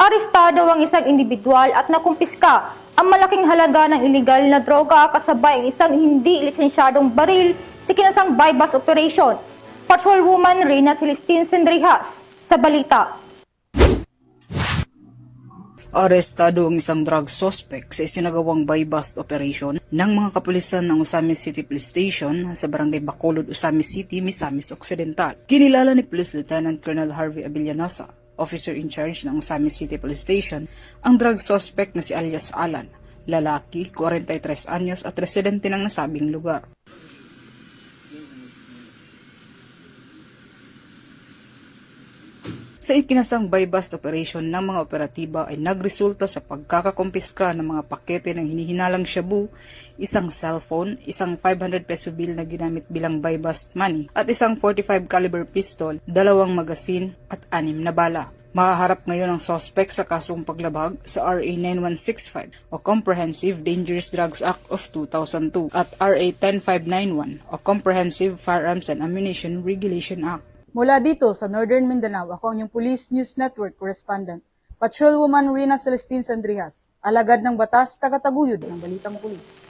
Arestado ang isang individual at nakumpiska ang malaking halaga ng iligal na droga kasabay ang isang hindi lisensyadong baril sa kinasang bypass operation. Patrolwoman Rina Celestine Sendrijas sa balita. Arestado ang isang drug suspect sa isinagawang buy-bust operation ng mga kapulisan ng Osamis City Police Station sa Barangay Bacolod, Osamis City, Misamis Occidental. Kinilala ni Police Lieutenant Colonel Harvey Avellanosa, officer in charge ng Osamis City Police Station, ang drug suspect na si alias Alan, lalaki, 43 anyos at residente ng nasabing lugar. Sa ikinasang buy-bust operation ng mga operatiba ay nagresulta sa pagkakakumpiska ng mga pakete ng hinihinalang shabu, isang cellphone, isang 500 peso bill na ginamit bilang buy-bust money at isang 45 caliber pistol, 2 magasin at 6 na bala. Mahaharap ngayon ang suspect sa kasong paglabag sa RA 9165 o Comprehensive Dangerous Drugs Act of 2002 at RA 10591 o Comprehensive Firearms and Ammunition Regulation Act. Mula dito sa Northern Mindanao, ako ang inyong Police News Network correspondent, Patrolwoman Rina Celestine Sendrijas, alagad ng batas, tagataguyod ng Balitang Pulis.